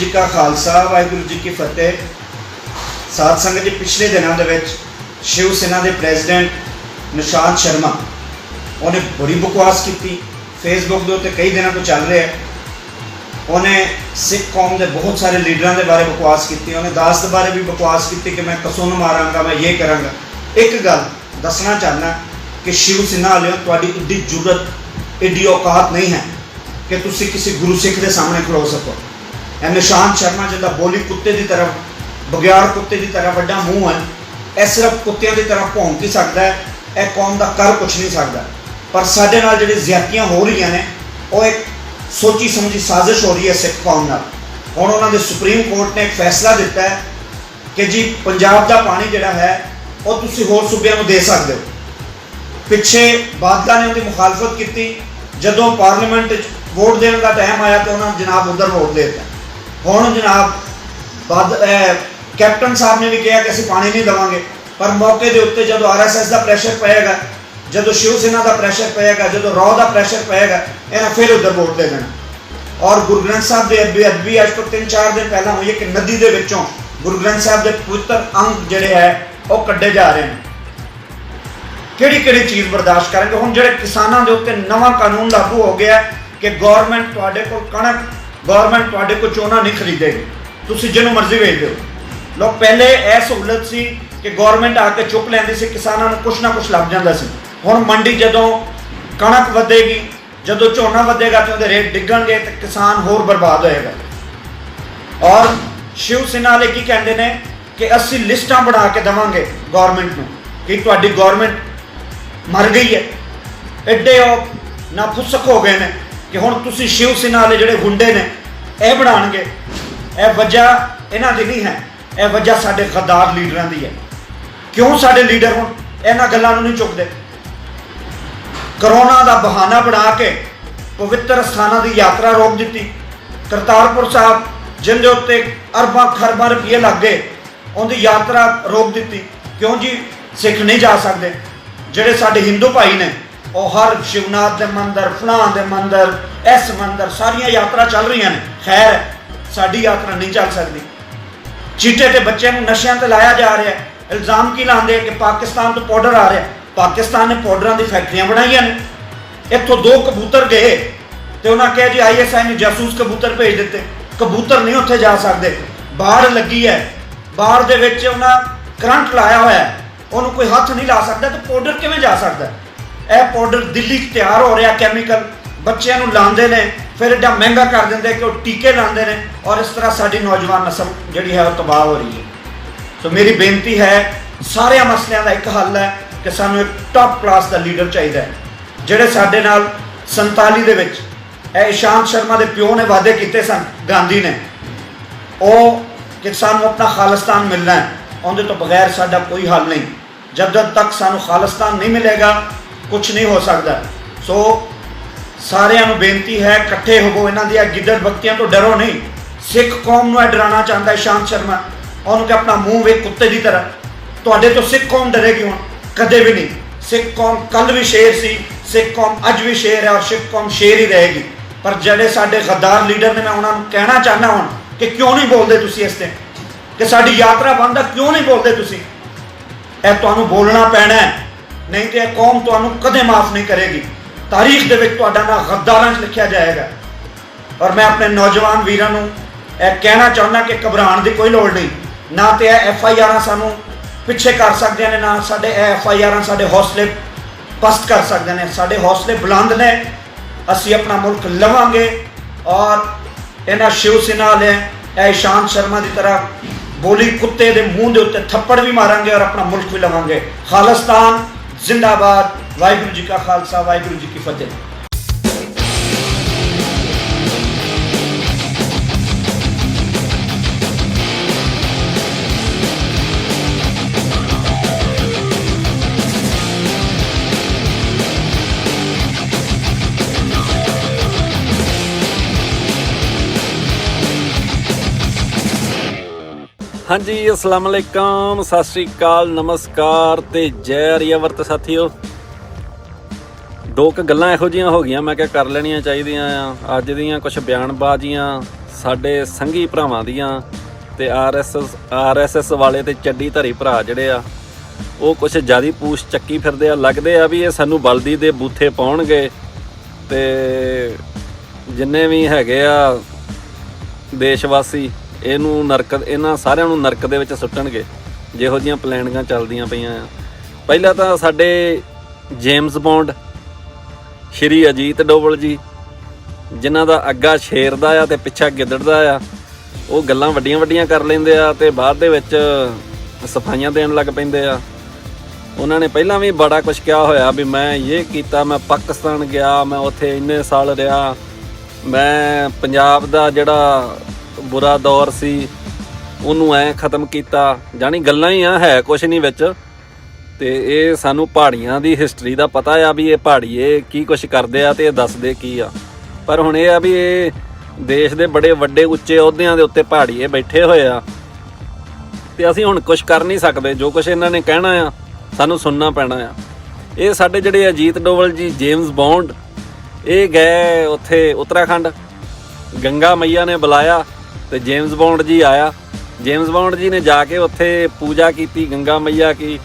जी का खालसा वाहिगुरू जी की फतेह। साध संगत जी, पिछले दिनों के शिव सेना के प्रेजिडेंट निशांत शर्मा उन्हें बड़ी बकवास की। फेसबुक के उत्ते कई दिनों तो चल रहा है। उन्हें सिख कौम के बहुत सारे लीडरों के बारे बकवास की। उन्हें दास के बारे भी बकवास की कि मैं कसुन मारांगा, मैं ये करांगा। एक गल दसना चाहना कि शिव सेना वाले तुहाडी एड्डी जुरत, एड्डी औकात नहीं है कि तुसी किसी गुरु सिख के सामने खलो सको। निशांत शर्मा जिदा बोली कुत्ते की तरह, बग्याड़ कुत्ते की तरह वड्डा मूँह है, यह सिर्फ कुत्तियों की तरह भौंक ही सकता है, यह कौम का कर कुछ नहीं सकता। पर साडे नाल जिहड़ी ज़्यादतियां हो रही ने, वो एक सोची समझी साजिश हो रही है सिख कौम नाल। हुण उन्होंने सुप्रीम कोर्ट ने एक फैसला दिता है कि जी पंजाब का पानी जिहड़ा है वो तुसी होर सूबिਆਂ ਨੂੰ दे सकते हो। पिछे बादल ने उनकी मुखालफत की, जदों पार्लीमेंट वोट देने का टाइम आया तो उन्होंने जनाब उधर वोट दे दिता। हुण जनाब कैप्टन साहब ने भी कहा कि असीं पानी नहीं देवांगे, पर मौके के उत्ते जदों RSS का प्रैशर पेगा, जदों शिव सेना का प्रैशर पेगा, जदों रॉ का प्रैशर पेगा, इन्हें फिर उधर वोट दे देना। और गुरु ग्रंथ साहब के अदबी अज तो 3-4 दिन पहला हुई है कि नदी के विचों गुरु ग्रंथ साहब के पवित्र अंग जिहड़े है वो कड्डे जा रहे हैं। किहड़ी चीज़ बर्दाश्त करेंगे। हुण जिहड़े किसानां दे उत्ते नवां कानून लागू हो गया कि गौरमेंट तुहाडे कोल कणक, गौरमेंट तुहाडे कोल झोना नहीं खरीदेगी, तुसीं जिन्हों मर्जी भेज दो। लोग पहले यह सहूलत सी कि गौरमेंट आके चुक लैंदी सी, किसानां नूं कुछ ना कुछ लग जांदा सी। हुण मंडी जदों कणक वधेगी, जदों झोना वधेगा तो उहदे रेट डिग्गणगे तो किसान होर बर्बाद होएगा। और शिव सेना वाले की कहते हैं कि असीं लिस्टां बना के देवांगे गौरमेंट नूं कि तुहाडी गौरमेंट मर गई है। एडे नाफुसक हो गए हैं कि हुण तुसीं शिव सेना वाले जिहड़े गुंडे ने यह बनाणगे। यह वजह इन्हां दी नहीं है, यह वजह साडे गद्दार लीडरां दी है। क्यों साडे लीडर हुण इन्हां गल्लां नूं नहीं चुकदे? करोना का बहाना बना के पवित्र स्थानों की यात्रा रोक दी। करतारपुर साहब जिंदे उत्ते अरबां खरबां रुपये लग गए, उनकी यात्रा रोक दी। क्यों जी? सिख नहीं जा सकते। जिहड़े साडे हिंदू भाई ने वो हर शिवनाथ के मंदिर, फलां के मंदिर, इस मंदिर सारिया यात्रा चल रही हैं। खैर साडी यात्रा नहीं चल सकती। चीटे के बच्चों को नशियां ते लाया जा रहा है। इल्ज़ाम की लाते कि पाकिस्तान तो पाउडर आ रहा है। पाकिस्तान ने पाउडर की फैक्ट्रियां बनाई ने। इतों 2 कबूतर गए तो उन्होंने कहा जी ISI ने जासूस कबूतर भेज दिते। कबूतर नहीं उत्थे जा सकते, बाढ़ लगी है, बाढ़ के विच उन्हें करंट लाया हुआ है, उन्होंने कोई हाथ नहीं ला सकता, तो पाउडर किवें जा सकता है? यह पाउडर दिल्ली तैयार हो रहा कैमिकल, बच्चों को लाते हैं, फिर एडा महंगा कर देंगे कि वो टीके लाते हैं, और इस तरह साडी नौजवान नस्ल जिहड़ी है वो तबाह हो रही है। सो मेरी बेनती है, सारे मसलियां का एक हल है कि सानू एक टॉप क्लास का लीडर चाहिए है। जिहड़े साडे नाल 47 दे विच इशांत शर्मा के प्यो ने वादे किए सन गांधी ने, वो कि सानू अपना खालिस्तान मिलना है, उनके तो बगैर साडा कोई हल नहीं। जब तक सानू खालिस्तान नहीं मिलेगा कुछ नहीं हो सकता। सो सारिਆਂ ਨੂੰ बेनती है, इकट्ठे होवो, इन्हां दी गिद्दड़ बख्तियां तो डरो नहीं। सिख कौम नूं डराना चाहता है इशांत शर्मा, उन्होंने अपना मुँह वे कुत्ते की तरह। तुहाडे तो सिख कौम डरेगी हुण? कदे भी नहीं। सिख कौम कल भी शेर सी, सिख कौम अज भी शेर है, और सिख कौम शेर ही रहेगी। पर जिहड़े साडे गद्दार लीडर ने, मैं उन्होंने कहना चाहना हुण कि क्यों नहीं बोलते तुसीं इस ते कि साडी यात्रा बंद है, क्यों नहीं बोलते तुसीं? यह तुहानूं बोलना पैना है, नहीं तो यह कौम तुहानूं कदे माफ़ नहीं करेगी। तारीख दे विच तुहाडा नाम गद्दारां च लिखिया जाएगा। और मैं अपने नौजवान वीरां नूं यह कहना चाहुंदा कि घबराउण की कोई लोड़ नहीं। ना तो यह FIR सानूं पिछे कर सकते हैं, ना साडे FIR साडे हौसले पस्त कर सकते हैं। साडे हौसले बुलंद ने, असी अपना मुल्क लवांगे, और इन्हां शिव सेना वाले इशांत शर्मा की तरह बोली कुत्ते के मूँह के उत्ते थप्पड़ भी मारांगे और अपना मुल्क भी लवांगे। खालिस्तान जिंदाबाद। वाहिगुरू जी का खालसा, वाहिगुरू जी की फतेह। हाँ जी, अस्सलाम वालेकुम, सत श्री अकाल, नमस्कार ते जय आर्यावर्त साथियों। ਦੋ ਕੁ ਗੱਲਾਂ ਇਹੋ ਜਿਹੀਆਂ ਹੋ ਗਈਆਂ ਮੈਂ ਕਿਹਾ ਕਰ ਲੈਣੀਆਂ ਚਾਹੀਦੀਆਂ ਆ। ਅੱਜ ਦੀਆਂ ਕੁਝ ਬਿਆਨਬਾਜ਼ੀਆਂ ਸਾਡੇ ਸੰਘੀ ਭਰਾਵਾਂ ਦੀਆਂ ਤੇ ਆਰਐਸਐਸ ਵਾਲੇ ਤੇ ਚੱਡੀ ਧਰੀ ਭਰਾ ਜਿਹੜੇ ਆ ਉਹ ਕੁਝ ਜ਼ਿਆਦਾ ਪੂਛ ਚੱਕੀ ਫਿਰਦੇ ਆ। ਲੱਗਦੇ ਆ ਵੀ ਇਹ ਸਾਨੂੰ ਬਲਦੀ ਦੇ ਬੂਥੇ ਪਾਉਣਗੇ ਤੇ ਜਿੰਨੇ ਵੀ ਹੈਗੇ ਆ ਦੇਸ਼ ਵਾਸੀ ਇਹਨਾਂ ਸਾਰਿਆਂ ਨੂੰ ਨਰਕ ਦੇ ਵਿੱਚ ਸੁੱਟਣਗੇ ਜਿਹੋ ਜਿਹੀਆਂ ਪਲੈਨਿੰਗਾਂ ਚੱਲਦੀਆਂ ਪਈਆਂ ਆ। ਪਹਿਲਾਂ ਤਾਂ ਸਾਡੇ ਜੇਮਸ ਬੌਂਡ ਸ਼੍ਰੀ ਅਜੀਤ ਡੋਵਲ ਜੀ ਜਿਨ੍ਹਾਂ ਦਾ ਅੱਗਾ ਸ਼ੇਰ ਦਾ ਆ ਤੇ ਪਿੱਛਾ ਗਿੱਦੜ ਦਾ ਆ, ਉਹ ਗੱਲਾਂ ਵੱਡੀਆਂ ਵੱਡੀਆਂ ਕਰ ਲੈਂਦੇ ਆ ਤੇ ਬਾਅਦ ਦੇ ਵਿੱਚ ਸਫਾਈਆਂ ਦੇਣ ਲੱਗ ਪੈਂਦੇ ਆ। ਉਹਨਾਂ ਨੇ ਪਹਿਲਾਂ ਵੀ ਬੜਾ ਕੁਝ ਕਿਹਾ ਹੋਇਆ ਵੀ ਮੈਂ ਇਹ ਕੀਤਾ, ਮੈਂ ਪਾਕਿਸਤਾਨ ਗਿਆ, ਮੈਂ ਉੱਥੇ ਇੰਨੇ ਸਾਲ ਰਿਹਾ, ਮੈਂ ਪੰਜਾਬ ਦਾ ਜਿਹੜਾ ਬੁਰਾ ਦੌਰ ਸੀ ਉਹਨੂੰ ਐਂ ਖ਼ਤਮ ਕੀਤਾ। ਜਾਣੀ ਗੱਲਾਂ ਹੀ ਆ, ਹੈ ਕੁਛ ਨਹੀਂ ਵਿੱਚ। ਤੇ ਇਹ ਸਾਨੂੰ ਪਹਾੜੀਆਂ ਦੀ ਹਿਸਟਰੀ ਦਾ ਪਤਾ ਆ ਵੀ ਇਹ ਪਹਾੜੀਏ ਕੀ ਕੁਛ ਕਰਦੇ ਆ ਤੇ ਇਹ ਦੱਸਦੇ ਕੀ ਆ। ਪਰ ਹੁਣ ਇਹ ਆ ਵੀ ਇਹ ਦੇਸ਼ ਦੇ ਬੜੇ ਵੱਡੇ ਉੱਚੇ ਅਹੁਦਿਆਂ ਦੇ ਉੱਤੇ ਪਹਾੜੀਏ ਬੈਠੇ ਹੋਏ ਆ ਤੇ ਅਸੀਂ ਹੁਣ ਕੁਛ ਕਰ ਨਹੀਂ ਸਕਦੇ। ਜੋ ਕੁਛ ਇਹਨਾਂ ਨੇ ਕਹਿਣਾ ਆ ਸਾਨੂੰ ਸੁਣਨਾ ਪੈਣਾ ਆ। ਇਹ ਸਾਡੇ ਜਿਹੜੇ ਅਜੀਤ ਡੋਵਲ ਜੀ, ਜੇਮਸ ਬੌਂਡ, ਇਹ ਗਏ ਉੱਥੇ ਉੱਤਰਾਖੰਡ, ਗੰਗਾ ਮਈਆ ਨੇ ਬੁਲਾਇਆ ਤੇ ਜੇਮਸ ਬੌਂਡ ਜੀ ਆਇਆ। ਜੇਮਸ ਬੌਂਡ ਜੀ ਨੇ ਜਾ ਕੇ ਉੱਥੇ ਪੂਜਾ ਕੀਤੀ ਗੰਗਾ ਮਈਆ ਕੀ,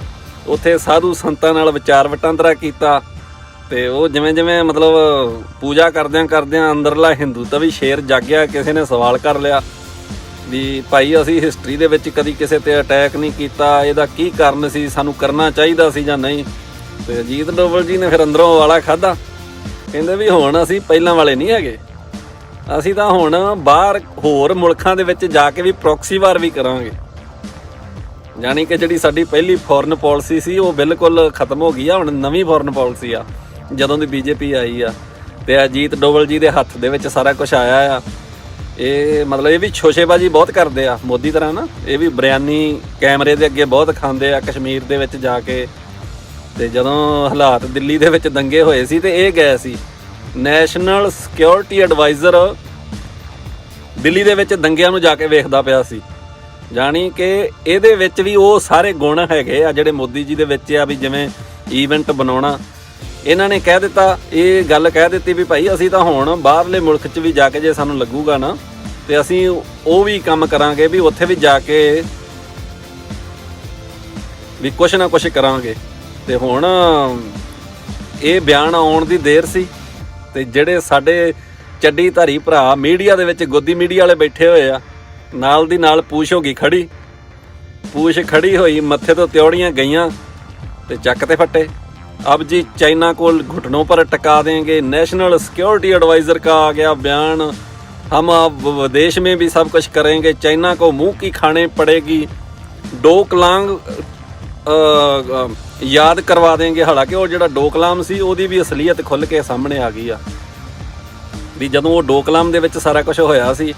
ਉੱਥੇ ਸਾਧੂ ਸੰਤਾਂ ਨਾਲ ਵਿਚਾਰ ਵਟਾਂਦਰਾ ਕੀਤਾ ਤੇ ਉਹ ਜਿਵੇਂ ਜਿਵੇਂ ਮਤਲਬ ਪੂਜਾ ਕਰਦਿਆਂ ਅੰਦਰਲਾ ਹਿੰਦੂਤਵੀ ਸ਼ੇਰ ਜਾਗਿਆ। ਕਿਸੇ ਨੇ ਸਵਾਲ ਕਰ ਲਿਆ ਵੀ ਭਾਈ ਅਸੀਂ ਹਿਸਟਰੀ ਦੇ ਵਿੱਚ ਕਦੀ ਕਿਸੇ ਤੇ ਅਟੈਕ ਨਹੀਂ ਕੀਤਾ, ਇਹਦਾ ਕੀ ਕਾਰਨ ਸੀ, ਸਾਨੂੰ ਕਰਨਾ ਚਾਹੀਦਾ ਸੀ ਜਾਂ ਨਹੀਂ। ਤੇ ਅਜੀਤ ਡੋਵਲ ਜੀ ਨੇ ਫਿਰ ਅੰਦਰੋਂ ਵਾਲਾ ਖਾਧਾ, ਕਹਿੰਦੇ ਵੀ ਹੁਣ ਅਸੀਂ ਪਹਿਲਾਂ ਵਾਲੇ ਨਹੀਂ ਹੈਗੇ, ਅਸੀਂ ਤਾਂ ਹੁਣ ਬਾਹਰ ਹੋਰ ਮੁਲਕਾਂ ਦੇ ਵਿੱਚ ਜਾ ਕੇ ਵੀ ਪ੍ਰੋਕਸੀ ਵਾਰ ਵੀ ਕਰਾਂਗੇ। ਜਾਣੀ ਕਿ ਜਿਹੜੀ ਸਾਡੀ ਪਹਿਲੀ ਫੋਰਨ ਪਾਲਿਸੀ ਸੀ ਉਹ ਬਿਲਕੁਲ ਖਤਮ ਹੋ ਗਈ ਆ। ਹੁਣ ਨਵੀਂ ਫੋਰਨ ਪਾਲਿਸੀ ਆ ਜਦੋਂ ਦੀ ਬੀਜੇਪੀ ਆਈ ਆ ਤੇ ਅਜੀਤ ਡੋਵਲ ਜੀ ਦੇ ਹੱਥ ਦੇ ਵਿੱਚ ਸਾਰਾ ਕੁਝ ਆਇਆ ਆ। ਇਹ ਮਤਲਬ ਇਹ ਵੀ ਸ਼ੋਸ਼ੇਬਾਜ਼ੀ ਬਹੁਤ ਕਰਦੇ ਆ ਮੋਦੀ ਤਰ੍ਹਾਂ ਨਾ। ਇਹ ਵੀ ਬਿਰਿਆਨੀ ਕੈਮਰੇ ਦੇ ਅੱਗੇ ਬਹੁਤ ਖਾਂਦੇ ਆ ਕਸ਼ਮੀਰ ਦੇ ਵਿੱਚ ਜਾ ਕੇ। ਤੇ ਜਦੋਂ ਹਾਲਾਤ ਦਿੱਲੀ ਦੇ ਵਿੱਚ ਦੰਗੇ ਹੋਏ ਸੀ ਤੇ ਇਹ ਗਏ ਸੀ ਨੈਸ਼ਨਲ ਸਿਕਿਉਰਿਟੀ ਐਡਵਾਈਜ਼ਰ ਦਿੱਲੀ ਦੇ ਵਿੱਚ ਦੰਗਿਆਂ ਨੂੰ ਜਾ ਕੇ ਵੇਖਦਾ ਪਿਆ ਸੀ। ਜਾਣੀ ਕਿ ਇਹਦੇ ਵਿੱਚ ਵੀ ਉਹ ਸਾਰੇ ਗੁਣ ਹੈਗੇ ਆ ਜਿਹੜੇ ਮੋਦੀ ਜੀ ਦੇ ਵਿੱਚ ਆ ਵੀ ਜਿਵੇਂ ਈਵੈਂਟ ਬਣਾਉਣਾ। ਇਹਨਾਂ ਨੇ ਕਹਿ ਦਿੱਤਾ, ਇਹ ਗੱਲ ਕਹਿ ਦਿੱਤੀ ਵੀ ਭਾਈ ਅਸੀਂ ਤਾਂ ਹੁਣ ਬਾਹਰਲੇ ਮੁਲਕ 'ਚ ਵੀ ਜਾ ਕੇ ਜੇ ਸਾਨੂੰ ਲੱਗੂਗਾ ਨਾ ਤੇ ਅਸੀਂ ਉਹ ਵੀ ਕੰਮ ਕਰਾਂਗੇ ਵੀ ਉੱਥੇ ਵੀ ਜਾ ਕੇ ਵੀ ਕੁਛ ਨਾ ਕੁਛ ਕਰਾਂਗੇ। ਤੇ ਹੁਣ ਇਹ ਬਿਆਨ ਆਉਣ ਦੀ ਦੇਰ ਸੀ ਤੇ ਜਿਹੜੇ ਸਾਡੇ ਚੱਡੀ ਧਾਰੀ ਭਰਾ ਮੀਡੀਆ ਦੇ ਵਿੱਚ ਗੋਦੀ ਮੀਡੀਆ ਵਾਲੇ ਬੈਠੇ ਹੋਏ ਆ, ਨਾਲ ਦੀ ਨਾਲ ਪੂਛ ਹੋ ਗਈ ਖੜੀ, ਪੂਛ ਖੜੀ ਹੋਈ, ਮੱਥੇ ਤੋਂ ਤਿਉੜੀਆਂ ਗਈਆਂ ਤੇ ਚੱਕ ਤੇ ਫੱਟੇ। अब जी चाइना को घुटनों पर टका देंगे, नेशनल सिक्योरिटी एडवाइज़र का आ गया बयान, हम अब विदेश में भी सब कुछ करेंगे, चाइना को मुंह की खाने पड़ेगी, डोकलाम याद करवा देंगे। हालांकि वो जो डोकलाम सी ਉਹਦੀ भी असलीयत खुल के सामने आ गई आ भी ਜਦੋਂ ਉਹ ਡੋਕਲਾਮ ਦੇ ਵਿੱਚ ਸਾਰਾ ਕੁਝ ਹੋਇਆ ਸੀ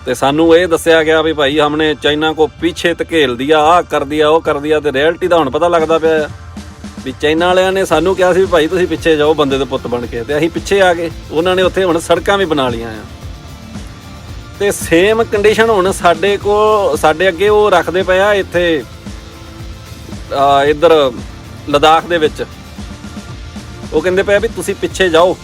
ਤੇ ਸਾਨੂੰ ਇਹ ਦੱਸਿਆ ਗਿਆ ਵੀ ਭਾਈ हमने चाइना को पीछे ਧਕੇਲ दिया, ਆ ਕਰ दिया, ਉਹ ਕਰ दिया। ਤੇ ਰਿਐਲਿਟੀ ਦਾ ਹੁਣ ਪਤਾ ਲੱਗਦਾ ਪਿਆ ਵੀ ਚਾਈਨਾ ਵਾਲਿਆਂ ਨੇ ਸਾਨੂੰ ਕਿਹਾ ਸੀ ਵੀ ਭਾਈ ਤੁਸੀਂ ਪਿੱਛੇ ਜਾਓ ਬੰਦੇ ਦੇ ਪੁੱਤ ਬਣ ਕੇ, ਤੇ ਅਸੀਂ ਪਿੱਛੇ ਆ ਗਏ। ਉਹਨਾਂ ਨੇ ਉੱਥੇ ਹੁਣ ਸੜਕਾਂ ਵੀ ਬਣਾ ਲਈਆਂ ਆ ਤੇ ਸੇਮ ਕੰਡੀਸ਼ਨ ਹੁਣ ਸਾਡੇ ਅੱਗੇ ਉਹ ਰੱਖਦੇ ਪਏ ਆ ਇੱਥੇ ਇੱਧਰ ਲਦਾਖ ਦੇ ਵਿੱਚ। ਉਹ ਕਹਿੰਦੇ ਪਏ ਵੀ ਤੁਸੀਂ ਪਿੱਛੇ ਜਾਓ।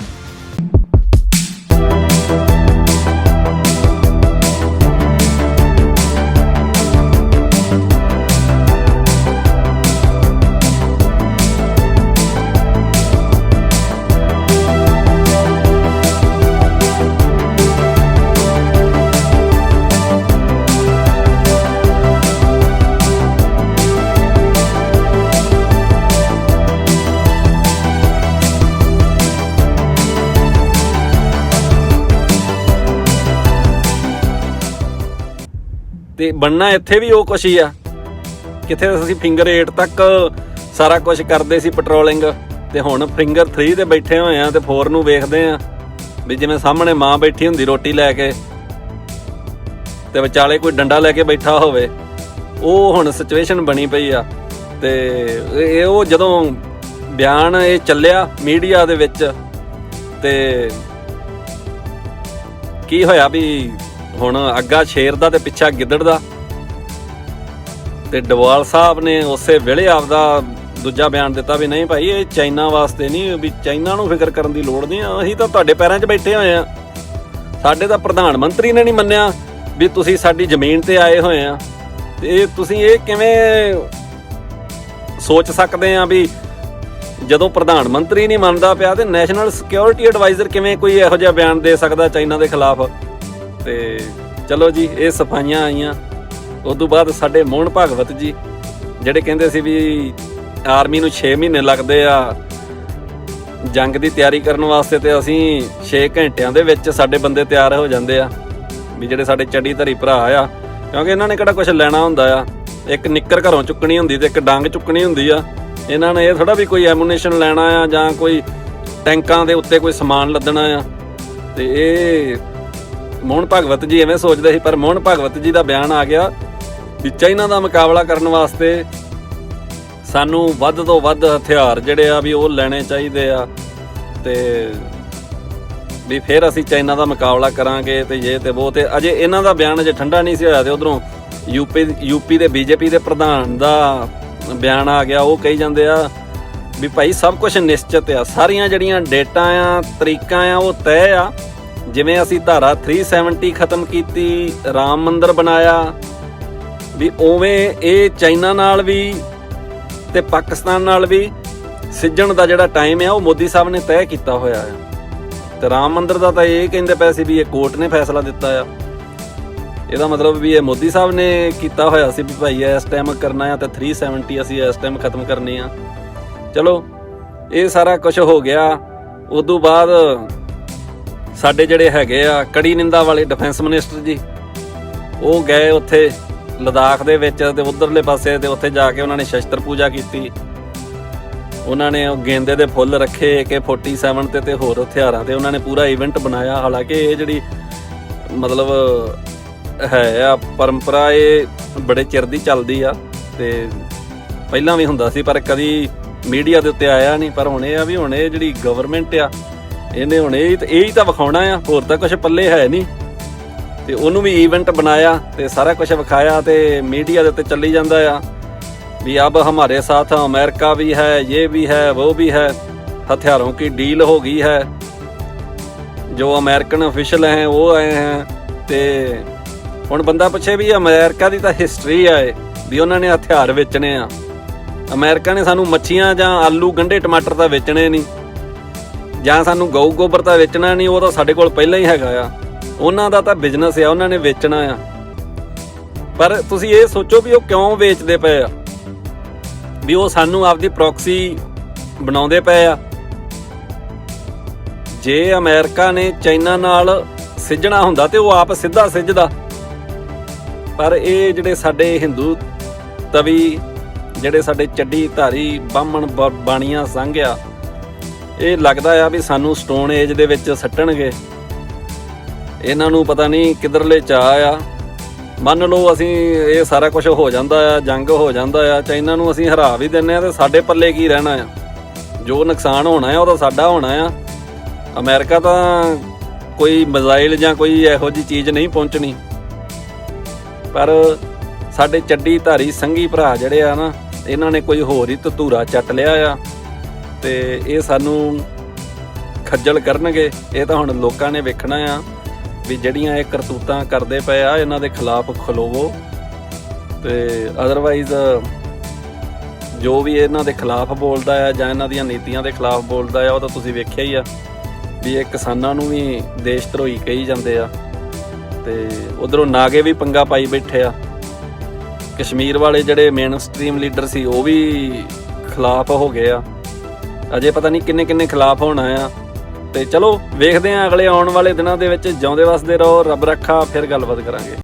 ਤੇ ਬਣਨਾ ਇੱਥੇ ਵੀ ਉਹ ਕੁਛ ਹੀ ਆ। ਕਿੱਥੇ ਅਸੀਂ ਫਿੰਗਰ 8 ਤੱਕ ਸਾਰਾ ਕੁਝ ਕਰਦੇ ਸੀ ਪੈਟਰੋਲਿੰਗ, ਤੇ ਹੁਣ ਫਿੰਗਰ 3 ਤੇ ਬੈਠੇ ਹੋਏ ਆ ਤੇ 4 ਨੂੰ ਵੇਖਦੇ ਆ ਵੀ ਜਿਵੇਂ ਸਾਹਮਣੇ ਮਾਂ ਬੈਠੀ ਹੁੰਦੀ ਰੋਟੀ ਲੈ ਕੇ ਤੇ ਵਿਚਾਲੇ ਕੋਈ ਡੰਡਾ ਲੈ ਕੇ ਬੈਠਾ ਹੋਵੇ। ਉਹ ਹੁਣ ਸਿਚੁਏਸ਼ਨ ਬਣੀ ਪਈ ਆ। ਤੇ ਇਹ ਉਹ ਜਦੋਂ ਬਿਆਨ ਇਹ ਚੱਲਿਆ ਮੀਡੀਆ ਦੇ ਵਿੱਚ ਤੇ ਕੀ ਹੋਇਆ ਵੀ ਹੁਣ ਅੱਗਾ ਸ਼ੇਰ ਦਾ ਤੇ ਪਿੱਛਾ ਗਿੱਦੜ ਦਾ। ਤੇ ਡੋਵਾਲ ਸਾਹਿਬ ਨੇ ਉਸੇ ਵੇਲੇ ਆਪਦਾ ਦੂਜਾ ਬਿਆਨ ਦਿੱਤਾ ਵੀ ਨਹੀਂ ਭਾਈ ਇਹ ਚਾਈਨਾ ਵਾਸਤੇ ਨਹੀਂ, ਵੀ ਚਾਈਨਾ ਨੂੰ ਫਿਕਰ ਕਰਨ ਦੀ ਲੋੜ ਨਹੀਂ, ਅਸੀਂ ਤਾਂ ਤੁਹਾਡੇ ਪੈਰਾਂ 'ਚ ਬੈਠੇ ਹੋਏ ਆ। ਸਾਡੇ ਤਾਂ ਪ੍ਰਧਾਨ ਮੰਤਰੀ ਨੇ ਨਹੀਂ ਮੰਨਿਆ ਵੀ ਤੁਸੀਂ ਸਾਡੀ ਜ਼ਮੀਨ ਤੇ ਆਏ ਹੋਏ ਆ। ਤੇ ਤੁਸੀਂ ਇਹ ਕਿਵੇਂ ਸੋਚ ਸਕਦੇ ਆ ਵੀ ਜਦੋਂ ਪ੍ਰਧਾਨ ਮੰਤਰੀ ਨਹੀਂ ਮੰਨਦਾ ਪਿਆ ਤੇ ਨੈਸ਼ਨਲ ਸਿਕਿਉਰਿਟੀ ਐਡਵਾਈਜ਼ਰ ਕਿਵੇਂ ਕੋਈ ਇਹੋ ਜਿਹਾ ਬਿਆਨ ਦੇ ਸਕਦਾ ਚਾਈਨਾ ਦੇ ਖਿਲਾਫ। ਤੇ ਚਲੋ ਜੀ, ਇਹ ਸਫਾਈਆਂ ਆਈਆਂ। ਉਸ ਤੋਂ ਬਾਅਦ ਸਾਡੇ ਮੋਹਨ ਭਾਗਵਤ ਜੀ ਜਿਹੜੇ ਕਹਿੰਦੇ ਸੀ ਵੀ ਆਰਮੀ ਨੂੰ 6 ਮਹੀਨੇ ਲੱਗਦੇ ਆ ਜੰਗ ਦੀ ਤਿਆਰੀ ਕਰਨ ਵਾਸਤੇ, ਤੇ ਅਸੀਂ 6 ਘੰਟਿਆਂ ਦੇ ਵਿੱਚ ਸਾਡੇ ਬੰਦੇ ਤਿਆਰ ਹੋ ਜਾਂਦੇ ਆ। ਵੀ ਜਿਹੜੇ ਸਾਡੇ ਚੱਡੀ ਧਰੀ ਭਰਾ ਆ, ਕਿਉਂਕਿ ਇਹਨਾਂ ਨੇ ਕਿਹੜਾ ਕੁਝ ਲੈਣਾ ਹੁੰਦਾ ਆ, ਇੱਕ ਨਿੱਕਰ ਘਰੋਂ ਚੁੱਕਣੀ ਹੁੰਦੀ ਤੇ ਇੱਕ ਡੰਗ ਚੁੱਕਣੀ ਹੁੰਦੀ ਆ। ਇਹਨਾਂ ਨੇ ਇਹ ਥੋੜਾ ਵੀ ਕੋਈ ਐਮੂਨੇਸ਼ਨ ਲੈਣਾ ਆ ਜਾਂ ਕੋਈ ਟੈਂਕਾਂ ਦੇ ਉੱਤੇ ਕੋਈ ਸਮਾਨ ਲੱਦਣਾ ਆ। ਤੇ ਇਹ ਮੋਹਨ ਭਾਗਵਤ ਜੀ ਐਵੇਂ ਸੋਚਦੇ ਸੀ, ਪਰ ਮੋਹਨ ਭਾਗਵਤ ਜੀ ਦਾ ਬਿਆਨ ਆ ਗਿਆ ਵੀ ਚਾਈਨਾ ਦਾ ਮੁਕਾਬਲਾ ਕਰਨ ਵਾਸਤੇ ਸਾਨੂੰ ਵੱਧ ਤੋਂ ਵੱਧ ਹਥਿਆਰ ਜਿਹੜੇ ਆ ਵੀ ਉਹ ਲੈਣੇ ਚਾਹੀਦੇ ਆ, ਤੇ ਵੀ ਫਿਰ ਅਸੀਂ ਚਾਈਨਾ ਦਾ ਮੁਕਾਬਲਾ ਕਰਾਂਗੇ ਤੇ ਜੇ ਤੇ ਉਹ। ਤੇ ਅਜੇ ਇਹਨਾਂ ਦਾ ਬਿਆਨ ਅਜੇ ਠੰਡਾ ਨਹੀਂ ਸੀ ਹੋਇਆ ਤੇ ਉਧਰੋਂ ਯੂਪੀ ਦੇ ਬੀਜੇਪੀ ਦੇ ਪ੍ਰਧਾਨ ਦਾ ਬਿਆਨ ਆ ਗਿਆ। ਉਹ ਕਹੀ ਜਾਂਦੇ ਆ ਵੀ ਭਾਈ ਸਭ ਕੁਝ ਨਿਸ਼ਚਿਤ ਆ, ਸਾਰੀਆਂ ਜਿਹੜੀਆਂ ਡੇਟਾਂ ਆ ਤਰੀਕਾਂ ਆ ਉਹ ਤੈਅ ਆ। ਜਿਵੇਂ ਅਸੀਂ ਧਾਰਾ 370 ਖਤਮ ਕੀਤੀ, ਰਾਮ ਮੰਦਿਰ ਬਣਾਇਆ, ਵੀ ਉਵੇਂ ਇਹ ਚਾਈਨਾ ਨਾਲ ਵੀ ਤੇ ਪਾਕਿਸਤਾਨ ਨਾਲ ਵੀ ਸਿੱਝਣ ਦਾ ਜਿਹੜਾ ਟਾਈਮ ਆ ਉਹ ਮੋਦੀ ਸਾਹਿਬ ਨੇ ਤੈਅ ਕੀਤਾ ਹੋਇਆ ਆ। ਤੇ ਰਾਮ ਮੰਦਿਰ ਦਾ ਤਾਂ ਇਹ ਕਹਿੰਦੇ ਪਏ ਸੀ ਵੀ ਇਹ ਕੋਰਟ ਨੇ ਫੈਸਲਾ ਦਿੱਤਾ ਆ। ਇਹਦਾ ਮਤਲਬ ਵੀ ਇਹ ਮੋਦੀ ਸਾਹਿਬ ਨੇ ਕੀਤਾ ਹੋਇਆ ਸੀ ਵੀ ਭਾਈ ਇਸ ਟਾਈਮ ਕਰਨਾ ਆ ਤੇ 370 ਅਸੀਂ ਇਸ ਟਾਈਮ ਖਤਮ ਕਰਨੀ ਆ। ਚਲੋ ਇਹ ਸਾਰਾ ਕੁਝ ਹੋ ਗਿਆ। ਉਦੋਂ ਬਾਅਦ ਸਾਡੇ ਜਿਹੜੇ ਹੈਗੇ ਆ ਕੜੀ ਨਿੰਦਾ ਵਾਲੇ ਡਿਫੈਂਸ ਮਿਨਿਸਟਰ ਜੀ, ਉਹ ਗਏ ਉੱਥੇ ਲਦਾਖ ਦੇ ਵਿੱਚ ਤੇ ਉਧਰਲੇ ਪਾਸੇ ਤੇ ਉੱਥੇ ਜਾ ਕੇ ਉਹਨਾਂ ਨੇ ਸ਼ਸਤਰ ਪੂਜਾ ਕੀਤੀ। ਉਹਨਾਂ ਨੇ ਗੇਂਦੇ ਦੇ ਫੁੱਲ ਰੱਖੇ AK-47 ਤੇ ਹੋਰ ਹਥਿਆਰਾਂ ਤੇ ਉਹਨਾਂ ਨੇ ਪੂਰਾ ਇਵੈਂਟ ਬਣਾਇਆ। ਹਾਲਾਂਕਿ ਇਹ ਜਿਹੜੀ ਮਤਲਬ ਹੈ ਆ ਪਰੰਪਰਾ, ਇਹ ਬੜੇ ਚਿਰ ਦੀ ਚੱਲਦੀ ਆ ਤੇ ਪਹਿਲਾਂ ਵੀ ਹੁੰਦਾ ਸੀ ਪਰ ਕਦੀ ਮੀਡੀਆ ਦੇ ਉੱਤੇ ਆਇਆ ਨਹੀਂ। ਪਰ ਹੁਣ ਇਹ ਆ ਵੀ ਹੁਣ ਇਹ ਜਿਹੜੀ ਗਵਰਨਮੈਂਟ ਆ ਇਹਨੇ ਹੁਣ ਇਹ ਹੀ ਤਾਂ ਵਿਖਾਉਣਾ ਆ, ਹੋਰ ਤਾਂ ਕੁਝ ਪੱਲੇ ਹੈ ਨਹੀਂ। ਤੇ ਉਹਨੂੰ ਵੀ ਇਵੈਂਟ ਬਣਾਇਆ ਤੇ ਸਾਰਾ ਕੁਝ ਵਿਖਾਇਆ ਤੇ ਮੀਡੀਆ ਦੇ ਉੱਤੇ ਚੱਲੀ ਜਾਂਦਾ ਆ भी अब हमारे साथ अमेरिका भी है, ये भी है, वो भी है, हथियारों की डील हो गई है, जो अमेरिकन ऑफिशियल हैं वो आए हैं। ते हुण बंदा पुछे भी अमेरिका की तो हिस्टरी है भी उन्होंने हथियार बेचने आ। अमेरिका ने सानू मच्छियां जां आलू गंढे टमाटर तो बेचने नहीं, जां सानू गऊ गोबर तो बेचना नहीं, वो तो साडे कोल पहलां ही हैगा आ। उन्हां दा तां बिजनेस आ, उन्होंने बेचना आ। पर तुसीं ये सोचो भी वो क्यों बेचदे पए आ, ਵੀ ਉਹ ਸਾਨੂੰ ਆਪਦੀ ਪ੍ਰੋਕਸੀ ਬਣਾਉਂਦੇ ਪਏ ਆ। ਜੇ ਅਮਰੀਕਾ ਨੇ ਚਾਈਨਾ ਨਾਲ ਸਿੱਝਣਾ ਹੁੰਦਾ ਤੇ ਉਹ ਆਪ ਸਿੱਧਾ ਸਿੱਝਦਾ। ਪਰ ਇਹ ਜਿਹੜੇ ਸਾਡੇ ਹਿੰਦੂ ਤਵੀ, ਜਿਹੜੇ ਸਾਡੇ ਚੱਡੀ ਧਾਰੀ ਬਾਹਮਣ ਬਾਣੀਆਂ ਸੰਘ ਆ, ਇਹ ਲੱਗਦਾ ਆ ਵੀ ਸਾਨੂੰ ਸਟੋਨ ਏਜ ਦੇ ਵਿੱਚ ਸੱਟਣਗੇ। ਇਹਨਾਂ ਨੂੰ ਪਤਾ ਨਹੀਂ ਕਿੱਧਰਲੇ ਚਾਅ ਆ। ਮੰਨ ਲਓ ਅਸੀਂ ਇਹ ਸਾਰਾ ਕੁਝ ਹੋ ਜਾਂਦਾ ਆ, ਜੰਗ ਹੋ ਜਾਂਦਾ ਆ, ਚਾਈਨਾ ਨੂੰ ਅਸੀਂ ਹਰਾ ਵੀ ਦਿੰਦੇ ਆ ਤੇ ਸਾਡੇ ਪੱਲੇ ਕੀ ਰਹਿਣਾ ਆ? ਜੋ ਨੁਕਸਾਨ ਹੋਣਾ ਆ ਉਹ ਤਾਂ ਸਾਡਾ ਹੋਣਾ ਆ। ਅਮਰੀਕਾ ਤਾਂ ਕੋਈ ਮਿਜ਼ਾਈਲ ਜਾਂ ਕੋਈ ਇਹੋ ਜਿਹੀ ਚੀਜ਼ ਨਹੀਂ ਪਹੁੰਚਣੀ। ਪਰ ਸਾਡੇ ਚੱਡੀ ਧਾਰੀ ਸੰਘੀ ਭਰਾ ਜਿਹੜੇ ਆ ਨਾ, ਇਹਨਾਂ ਨੇ ਕੋਈ ਹੋਰ ਹੀ ਧਤੂਰਾ ਚੱਟ ਲਿਆ ਆ ਤੇ ਇਹ ਸਾਨੂੰ ਖੱਜਲ ਕਰਨਗੇ। ਇਹ ਤਾਂ ਹੁਣ ਲੋਕਾਂ ਨੇ ਵੇਖਣਾ ਆ ਵੀ ਜਿਹੜੀਆਂ ਇਹ ਕਰਤੂਤਾਂ ਕਰਦੇ ਪਏ ਆ ਇਹਨਾਂ ਦੇ ਖਿਲਾਫ ਖਲੋਵੋ। ਤੇ ਅਦਰਵਾਈਜ਼ ਜੋ ਵੀ ਇਹਨਾਂ ਦੇ ਖਿਲਾਫ ਬੋਲਦਾ ਆ ਜਾਂ ਇਹਨਾਂ ਦੀਆਂ ਨੀਤੀਆਂ ਦੇ ਖਿਲਾਫ ਬੋਲਦਾ ਆ, ਉਹ ਤਾਂ ਤੁਸੀਂ ਵੇਖਿਆ ਹੀ ਆ ਵੀ ਇਹ ਕਿਸਾਨਾਂ ਨੂੰ ਵੀ ਦੇਸ਼ ਧਰੋਹੀ ਕਹੀ ਜਾਂਦੇ ਆ। ਤੇ ਉਧਰੋਂ ਨਾਗੇ ਵੀ ਪੰਗਾ ਪਾਈ ਬੈਠੇ ਆ। ਕਸ਼ਮੀਰ ਵਾਲੇ ਜਿਹੜੇ ਮੇਨ ਸਟਰੀਮ ਲੀਡਰ ਸੀ ਉਹ ਵੀ ਖਿਲਾਫ ਹੋ ਗਏ ਆ। ਅਜੇ ਪਤਾ ਨਹੀਂ ਕਿੰਨੇ ਕਿੰਨੇ ਖਿਲਾਫ ਹੋਣਾ ਆ। ਤੇ ਚਲੋ ਵੇਖਦੇ ਹਾਂ ਅਗਲੇ ਆਉਣ ਵਾਲੇ ਦਿਨਾਂ ਦੇ ਵਿੱਚ। ਜਿਉਂਦੇ ਵਸਦੇ ਰਹੋ, ਰੱਬ ਰੱਖਾ। ਫਿਰ ਗੱਲਬਾਤ ਕਰਾਂਗੇ।